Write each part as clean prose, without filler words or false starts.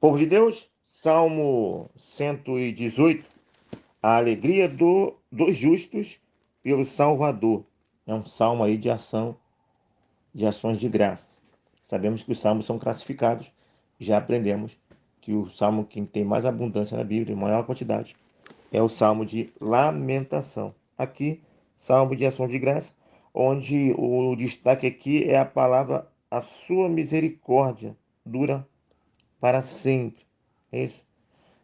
Povo de Deus, Salmo 118, a alegria dos justos pelo Salvador. É um salmo aí de ação, de ações de graça. Sabemos que os salmos são classificados, já aprendemos que o salmo que tem mais abundância na Bíblia, em maior quantidade, é o salmo de lamentação. Aqui, salmo de ação de graça, onde o destaque aqui é a palavra a sua misericórdia dura para sempre. É isso.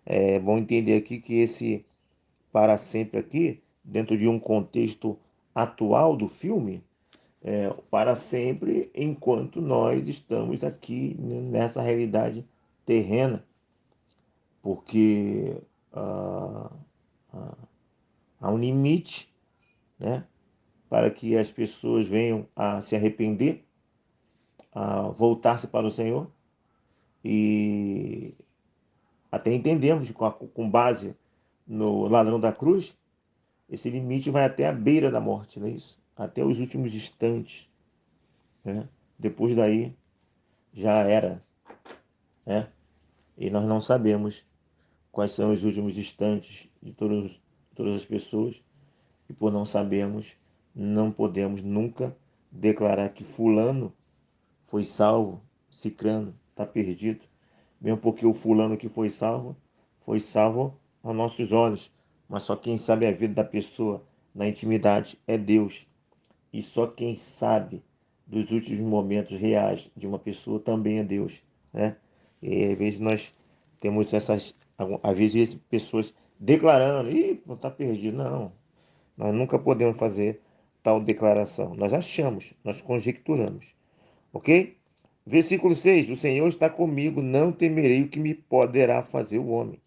É bom entender aqui que esse para sempre aqui, dentro de um contexto atual do filme, para sempre enquanto nós estamos aqui nessa realidade terrena, porque ah, ah, há um limite, né, para que as pessoas venham a se arrepender, a voltar-se para o Senhor, e até entendemos com base no ladrão da cruz. Esse limite vai até a beira da morte, não é isso? Até os últimos instantes, né? Depois daí já era, né? E nós não sabemos quais são os últimos instantes de todas as pessoas, e por não sabermos, não podemos nunca declarar que fulano foi salvo, cicrano está perdido, mesmo porque o fulano que foi salvo aos nossos olhos, mas só quem sabe a vida da pessoa na intimidade é Deus. E só quem sabe dos últimos momentos reais de uma pessoa também é Deus, né? E às vezes nós temos às vezes pessoas declarando, ih, não está perdido. Não, nós nunca podemos fazer tal declaração. Nós achamos, nós conjecturamos, ok? Versículo 6: o Senhor está comigo, não temerei o que me poderá fazer o homem.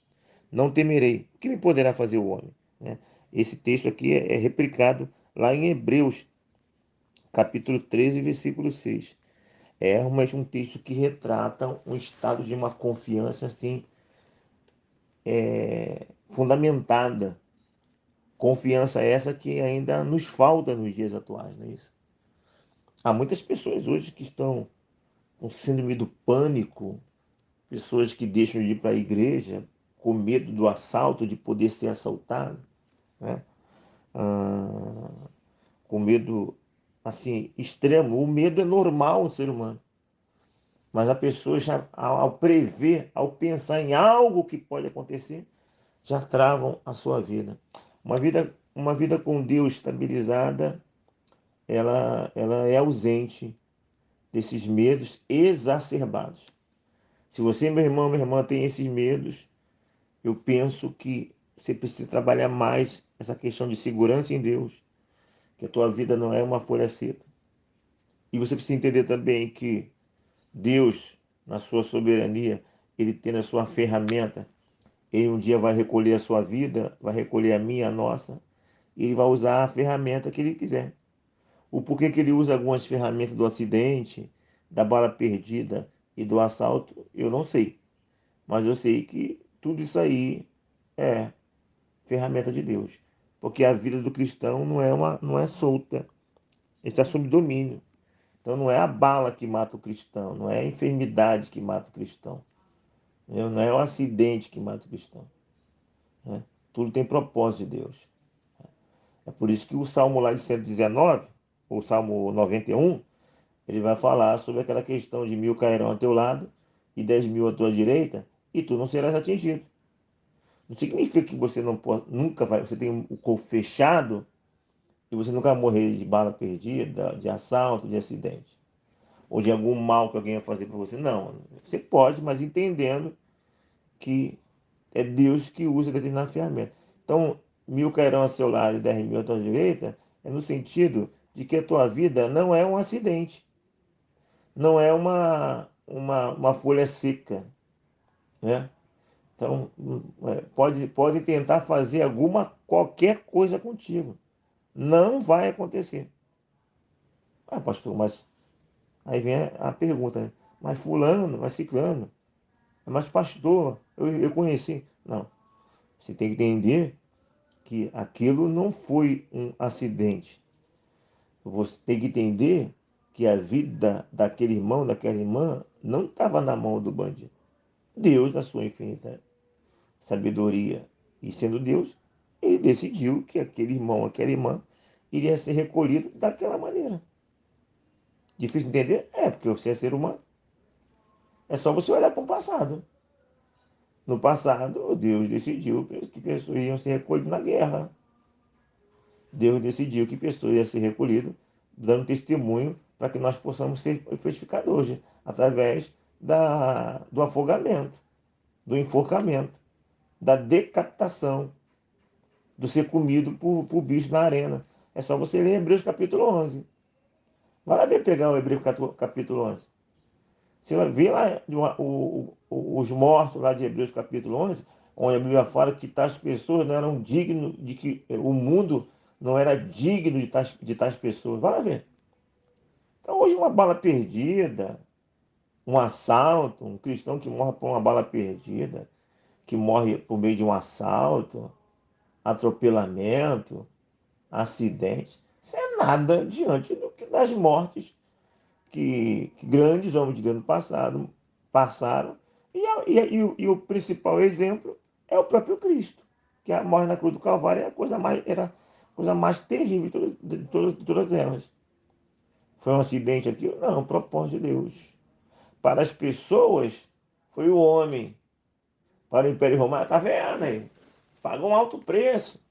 Não temerei. O que me poderá fazer o homem? Né? Esse texto aqui é replicado lá em Hebreus, capítulo 13, versículo 6. É um texto que retrata um estado de uma confiança assim, fundamentada. Confiança essa que ainda nos falta nos dias atuais, não é isso? Há muitas pessoas hoje que estão com síndrome do pânico, pessoas que deixam de ir para a igreja com medo do assalto, de poder ser assaltado, né? Ah, com medo assim extremo. O medo é normal no ser humano. Mas a pessoa já, ao prever, ao pensar em algo que pode acontecer, já travam a sua vida. Uma vida com Deus estabilizada, ela é ausente desses medos exacerbados. Se você, meu irmão, minha irmã, tem esses medos, eu penso que você precisa trabalhar mais essa questão de segurança em Deus, que a tua vida não é uma folha seca. E você precisa entender também que Deus, na sua soberania, ele tem a sua ferramenta. Ele um dia vai recolher a sua vida, vai recolher a minha, a nossa, e ele vai usar a ferramenta que ele quiser. O porquê que ele usa algumas ferramentas do acidente, da bala perdida e do assalto, eu não sei. Mas eu sei que tudo isso aí é ferramenta de Deus. Porque a vida do cristão não é solta, está sob domínio. Então não é a bala que mata o cristão, não é a enfermidade que mata o cristão, entendeu? Não é o acidente que mata o cristão, né? Tudo tem propósito de Deus. É por isso que o Salmo lá de 119, o Salmo 91, ele vai falar sobre aquela questão de 1000 cairão ao teu lado e 10.000 à tua direita, e tu não serás atingido. Não significa que você não pode, nunca vai, você tem o corpo fechado e você nunca vai morrer de bala perdida, de assalto, de acidente, ou de algum mal que alguém vai fazer para você. Não, você pode, mas entendendo que é Deus que usa determinada ferramenta. Então, 1000 cairão a seu lado e 10.000 à tua direita, é no sentido de que a tua vida não é um acidente, não é uma folha seca, né? Então, pode tentar fazer qualquer coisa contigo. Não vai acontecer. Ah, pastor, mas aí vem a pergunta, né? Mas fulano, mas ciclano, mas pastor, eu conheci. Não, você tem que entender que aquilo não foi um acidente. Você tem que entender que a vida daquele irmão, daquela irmã, não estava na mão do bandido. Deus, na sua infinita sabedoria e sendo Deus, ele decidiu que aquele irmão, aquela irmã, iria ser recolhido daquela maneira. Difícil entender? É, porque você é ser humano. É só você olhar para o passado. No passado, Deus decidiu que pessoas iam ser recolhidas na guerra. Deus decidiu que pessoas iam ser recolhidas, dando testemunho para que nós possamos ser frutificados hoje, através do afogamento, do enforcamento, da decapitação, do ser comido por bicho na arena. É só você ler Hebreus capítulo 11. Vai lá ver pegar o Hebreus capítulo 11. Você vai ver lá os mortos lá de Hebreus capítulo 11, onde a Bíblia fala que tais pessoas não eram dignos, de que o mundo não era digno de tais pessoas. Vai lá ver. Então hoje uma bala perdida, um assalto, um cristão que morre por uma bala perdida, que morre por meio de um assalto, atropelamento, acidente, isso é nada diante das mortes que grandes homens de Deus no passado passaram. E o principal exemplo é o próprio Cristo, que a morte na cruz do Calvário era a coisa mais terrível de todas elas. Foi um acidente aqui? Não, propósito de Deus. Para as pessoas, foi o homem. Para o Império Romano, está vendo aí? Pagou um alto preço.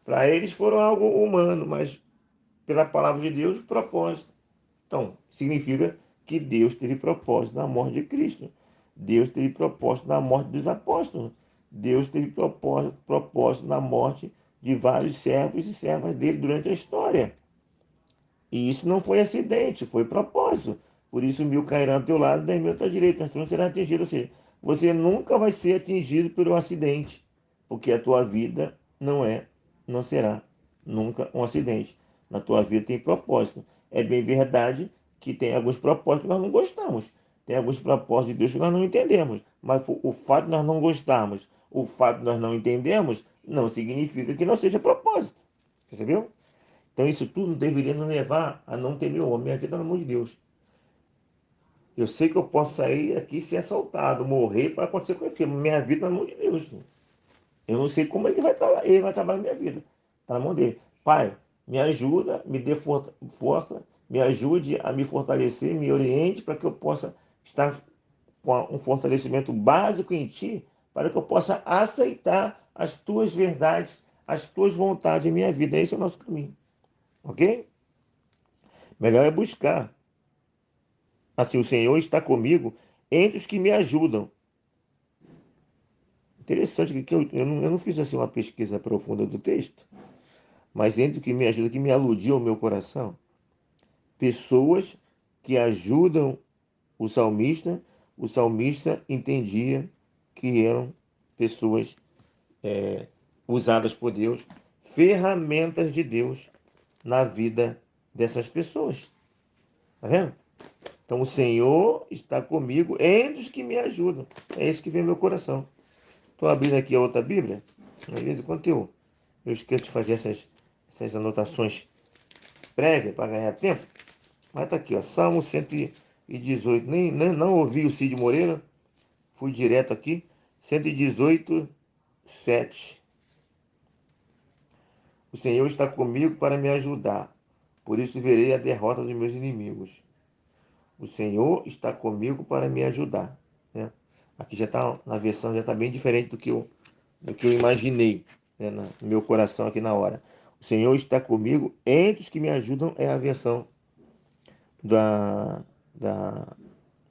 Para eles foram algo humano, mas pela palavra de Deus, propósito. Então, significa que Deus teve propósito na morte de Cristo. Deus teve propósito na morte dos apóstolos. Deus teve propósito na morte de vários servos e servas dele durante a história. E isso não foi acidente, foi propósito. Por isso, 1.000 cairão ao teu lado, 10.000 à tua direita, mas tu não será atingido. Ou seja, você nunca vai ser atingido por um acidente, porque a tua vida não será nunca um acidente. Na tua vida tem propósito. É bem verdade que tem alguns propósitos que nós não gostamos. Tem alguns propósitos de Deus que nós não entendemos. Mas o fato de nós não gostarmos, o fato de nós não entendemos, não significa que não seja propósito. Percebeu? Então isso tudo deveria nos levar a não temer o homem. Minha vida é na mão de Deus. Eu sei que eu posso sair aqui e ser assaltado, morrer, para acontecer com aquilo. Minha vida é na mão de Deus. Eu não sei como ele vai trabalhar na minha vida. Está na mão dele. Pai, me ajuda, me dê força, me ajude a me fortalecer, me oriente para que eu possa estar com um fortalecimento básico em ti, para que eu possa aceitar as tuas verdades, as tuas vontades em minha vida. Esse é o nosso caminho. Ok? Melhor é buscar. Assim, o Senhor está comigo entre os que me ajudam. Interessante que eu não fiz assim uma pesquisa profunda do texto, mas entre os que me ajudam, que me aludiu ao meu coração, pessoas que ajudam o salmista entendia que eram pessoas usadas por Deus, ferramentas de Deus na vida dessas pessoas. Tá vendo? Então o Senhor está comigo entre os que me ajudam. É isso que vem no meu coração. Estou abrindo aqui a outra Bíblia. Às vezes, enquanto eu esqueço de fazer essas anotações prévias para ganhar tempo. Mas está aqui, ó, Salmo 118. Não ouvi o Cid Moreira. Fui direto aqui. 118, 7. O Senhor está comigo para me ajudar. Por isso verei a derrota dos meus inimigos. O Senhor está comigo para me ajudar. Né? Aqui já está, na versão já está bem diferente do que eu imaginei, né, no meu coração aqui na hora. O Senhor está comigo, entre os que me ajudam é a versão da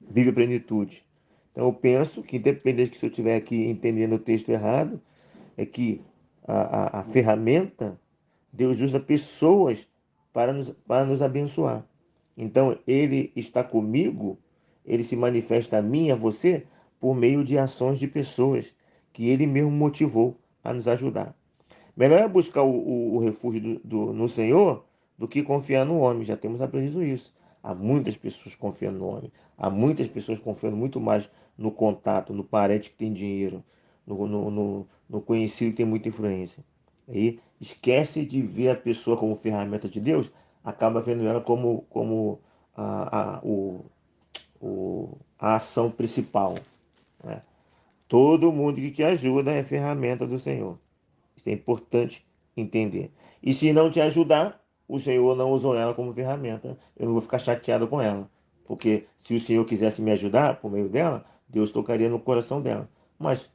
Bíblia Plenitude. Então eu penso que, independente que se eu estiver aqui entendendo o texto errado, é que a ferramenta, Deus usa pessoas para nos abençoar. Então, ele está comigo, ele se manifesta a mim, a você, por meio de ações de pessoas que ele mesmo motivou a nos ajudar. Melhor é buscar o refúgio no Senhor do que confiar no homem. Já temos aprendido isso. Há muitas pessoas confiando no homem. Há muitas pessoas confiando muito mais no contato, no parente que tem dinheiro, no conhecido que tem muita influência. Aí esquece de ver a pessoa como ferramenta de Deus, acaba vendo ela como a ação principal. né? Todo mundo que te ajuda é ferramenta do Senhor. Isso é importante entender. E se não te ajudar, o Senhor não usou ela como ferramenta. Eu não vou ficar chateado com ela. Porque se o Senhor quisesse me ajudar por meio dela, Deus tocaria no coração dela. Mas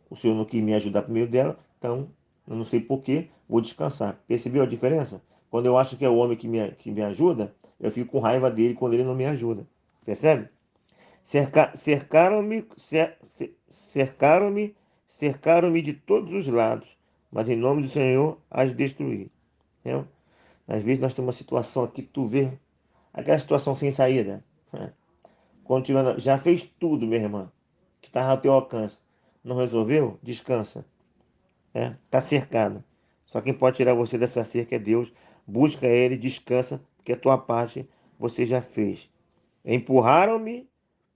o Senhor não quis me ajudar por meio dela, então eu não sei porquê, vou descansar. Percebeu a diferença? Quando eu acho que é o homem que me ajuda, eu fico com raiva dele quando ele não me ajuda. Percebe? Cercaram-me, cercaram-me de todos os lados, mas em nome do Senhor as destruí. Entendeu? Às vezes nós temos uma situação aqui, tu vê, aquela situação sem saída, né? Continuando, já fez tudo, minha irmã, que estava ao teu alcance. Não resolveu? Descansa. Está cercado. Só quem pode tirar você dessa cerca é Deus. Busca Ele, descansa, porque a tua parte você já fez. Empurraram-me,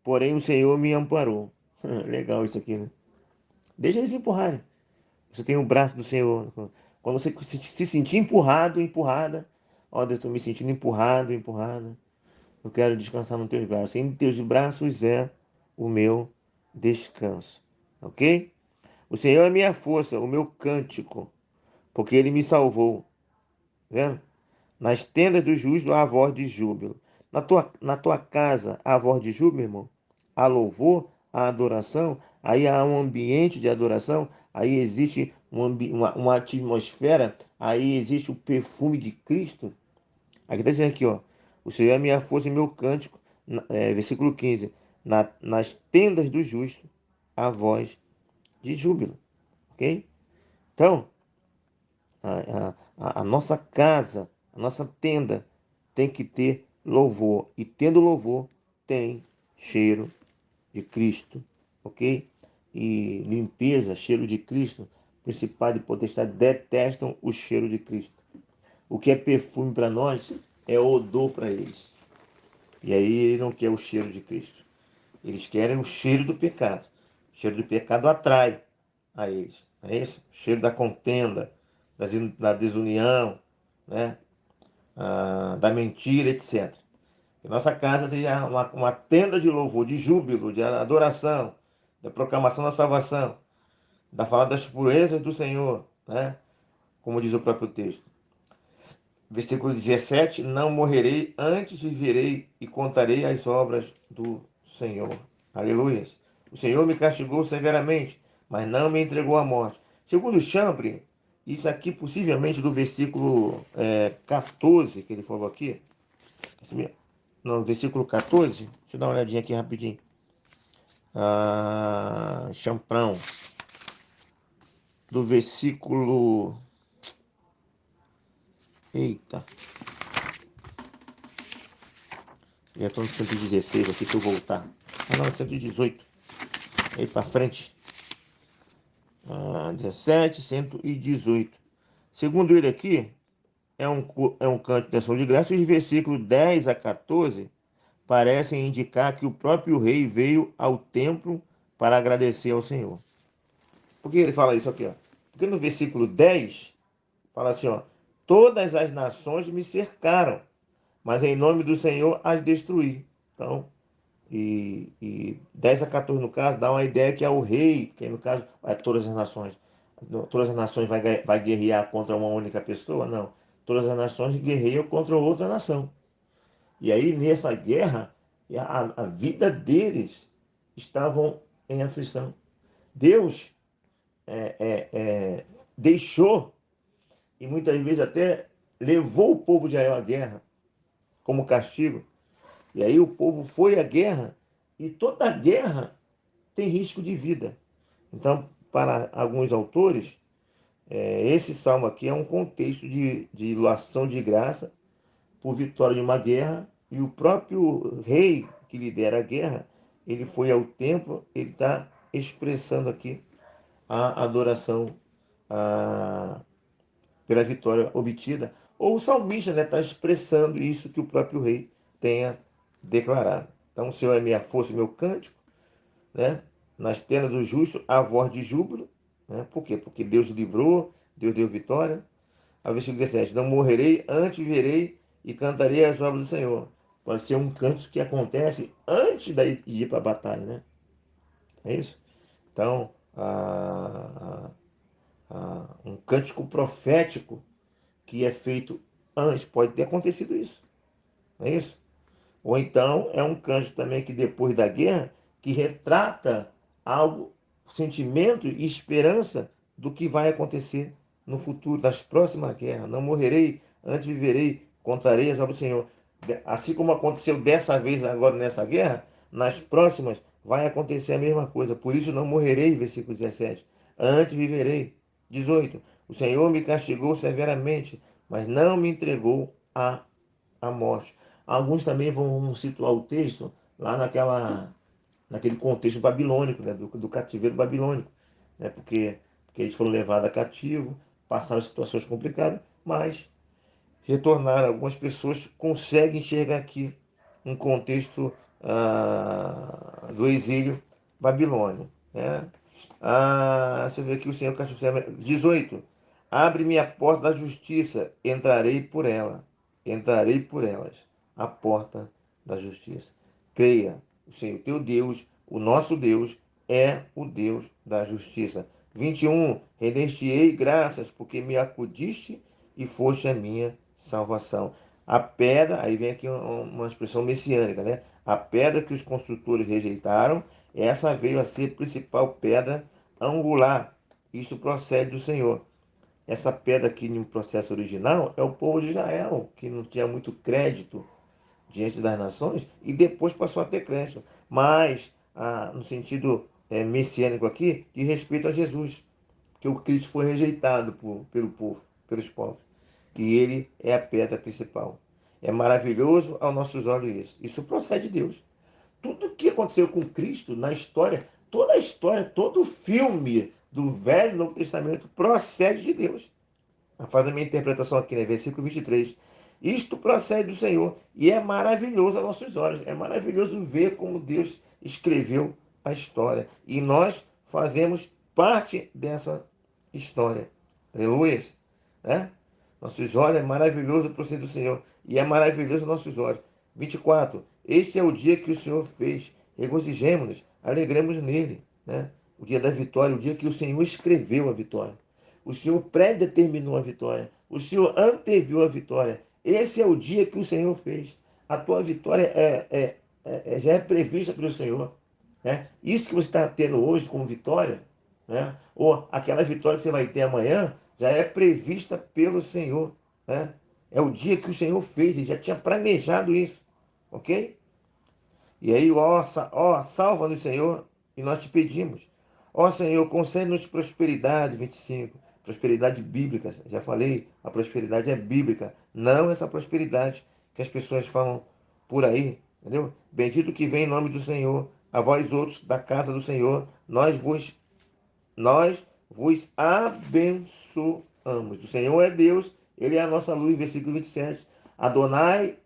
porém o Senhor me amparou. Legal isso aqui, né? Deixa eles empurrarem. Você tem o braço do Senhor. Quando você se sentir empurrado, empurrada, ó, Deus, estou me sentindo empurrado, empurrada. Eu quero descansar nos teus braços. Em teus braços é o meu descanso. Ok? O Senhor é minha força, o meu cântico, porque Ele me salvou. Tá vendo? Nas tendas do justo há voz de júbilo. Na tua casa há voz de júbilo, irmão. Há louvor, há adoração. Aí há um ambiente de adoração. Aí existe uma atmosfera. Aí existe o perfume de Cristo. Aqui está dizendo aqui, ó. O Senhor é minha força e meu cântico. Versículo 15. Nas tendas do justo há voz de júbilo. Ok? Então, a nossa casa, a nossa tenda tem que ter louvor. E tendo louvor, tem cheiro de Cristo, ok? E limpeza, cheiro de Cristo. Principado e potestade detestam o cheiro de Cristo. O que é perfume para nós é odor para eles. E aí ele não quer o cheiro de Cristo. Eles querem o cheiro do pecado. O cheiro do pecado atrai a eles. É isso? O cheiro da contenda, da desunião, né? Da mentira, etc. Que nossa casa seja uma tenda de louvor, de júbilo, de adoração, da proclamação da salvação, da fala das purezas do Senhor, né? Como diz o próprio texto. Versículo 17: Não morrerei, antes viverei e contarei as obras do Senhor. Aleluia. O Senhor me castigou severamente, mas não me entregou à morte. Segundo Chambre, isso aqui possivelmente do versículo 14, que ele falou aqui. No versículo 14, deixa eu dar uma olhadinha aqui rapidinho. Champrão. Do versículo. Eita. Já estou no 116 aqui, se eu voltar. Não, 118. Aí para frente. 17, 118. Segundo ele aqui, é um canto de ação de graça. Os versículos 10 a 14 parecem indicar que o próprio rei veio ao templo para agradecer ao Senhor. Por que ele fala isso aqui? Ó? Porque no versículo 10 fala assim, ó: todas as nações me cercaram, mas em nome do Senhor as destruí. Então, e 10 a 14 no caso, dá uma ideia que é o rei, que no caso é todas as nações. Todas as nações vai guerrear contra uma única pessoa? Não. Todas as nações guerreiam contra outra nação. E aí, nessa guerra, a vida deles estavam em aflição. Deus deixou e muitas vezes até levou o povo de Israel à guerra como castigo. E aí o povo foi à guerra e toda guerra tem risco de vida. Então, para alguns autores, esse salmo aqui é um contexto de ação de graça por vitória de uma guerra, e o próprio rei que lidera a guerra, ele foi ao templo, ele está expressando aqui a adoração pela vitória obtida, ou o salmista está expressando isso que o próprio rei tenha declarado. Então, o Senhor é minha força e meu cântico, né? Nas tendas do justo, a voz de júbilo. Né? Por quê? Porque Deus livrou, Deus deu vitória. A versículo 17: Não morrerei, antes verei e cantarei as obras do Senhor. Pode ser um canto que acontece antes de ir para a batalha, né? É isso? Então, um cântico profético que é feito antes, pode ter acontecido isso, não é isso? Ou então é um cântico também que depois da guerra, que retrata algo, sentimento e esperança do que vai acontecer no futuro, das próximas guerras. Não morrerei, antes viverei, contarei as obras do Senhor. Assim como aconteceu dessa vez agora nessa guerra, nas próximas vai acontecer a mesma coisa. Por isso não morrerei, versículo 17. Antes viverei. 18. O Senhor me castigou severamente, mas não me entregou à morte. Alguns também vão situar o texto lá naquele contexto babilônico, né, do cativeiro babilônico, né, porque eles foram levados a cativo, passaram situações complicadas, mas retornaram. Algumas pessoas conseguem enxergar aqui um contexto do exílio babilônio. Né? Deixa eu ver aqui o Senhor Castilho 18. Abre-me a porta da justiça, entrarei por ela. Entrarei por elas. A porta da justiça. Creia, o Senhor teu Deus, o nosso Deus, é o Deus da justiça. 21. Render-te-ei graças, porque me acudiste e foste a minha salvação. A pedra, aí vem aqui uma expressão messiânica, né? A pedra que os construtores rejeitaram, essa veio a ser principal pedra angular. Isto procede do Senhor. Essa pedra aqui no processo original é o povo de Israel, que não tinha muito crédito diante das nações e depois passou a ter crédito. Mas, no sentido messiânico aqui, diz respeito a Jesus, que o Cristo foi rejeitado pelo povo, pelos povos. E ele é a pedra principal. É maravilhoso aos nossos olhos isso. Isso procede de Deus. Tudo que aconteceu com Cristo na história, toda a história, todo o filme do Velho e Novo Testamento procede de Deus. Faz a minha interpretação aqui, né? Versículo 23. Isto procede do Senhor e é maravilhoso aos nossos olhos. É maravilhoso ver como Deus escreveu a história. E nós fazemos parte dessa história. Aleluia. Né? Nossos olhos é maravilhoso procede do Senhor e é maravilhoso aos nossos olhos. 24. Este é o dia que o Senhor fez. Regozijemo-nos, alegremos nele. Né? O dia da vitória, o dia que o Senhor escreveu a vitória. O Senhor predeterminou a vitória. O Senhor anteviu a vitória. Esse é o dia que o Senhor fez. A tua vitória já é prevista pelo Senhor. Né? Isso que você está tendo hoje como vitória, né? Ou aquela vitória que você vai ter amanhã, já é prevista pelo Senhor. Né? É o dia que o Senhor fez, ele já tinha planejado isso. Ok? E aí, ó, salva-nos, Senhor, e nós te pedimos. Ó Senhor, concede-nos prosperidade, 25. Prosperidade bíblica, já falei, a prosperidade é bíblica, não essa prosperidade que as pessoas falam por aí, entendeu? Bendito que vem em nome do Senhor, a vós outros da casa do Senhor, nós vos abençoamos. O Senhor é Deus, Ele é a nossa luz, versículo 27. Adornai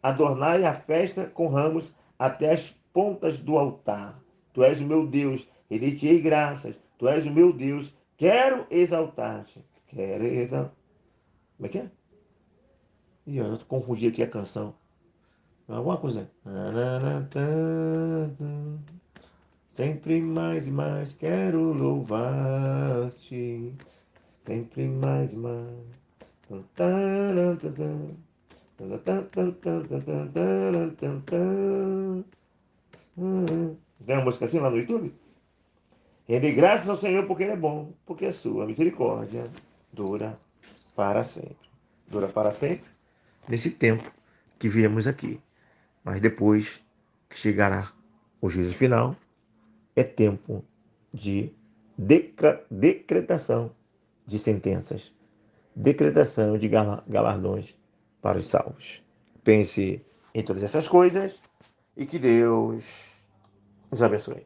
a festa com ramos até as pontas do altar. Tu és o meu Deus, render-te-ei graças. Tu és o meu Deus, quero exaltar-te. Quero exaltar. Como é que é? Ih, eu confundi aqui a canção. Alguma coisa. Sempre mais e mais quero louvar-te. Sempre mais e mais. Tem uma música assim lá no YouTube? Rende graças ao Senhor porque Ele é bom, porque a sua misericórdia dura para sempre. Dura para sempre nesse tempo que viemos aqui. Mas depois que chegará o juízo final, é tempo de decretação de sentenças, decretação de galardões para os salvos. Pense em todas essas coisas e que Deus os abençoe.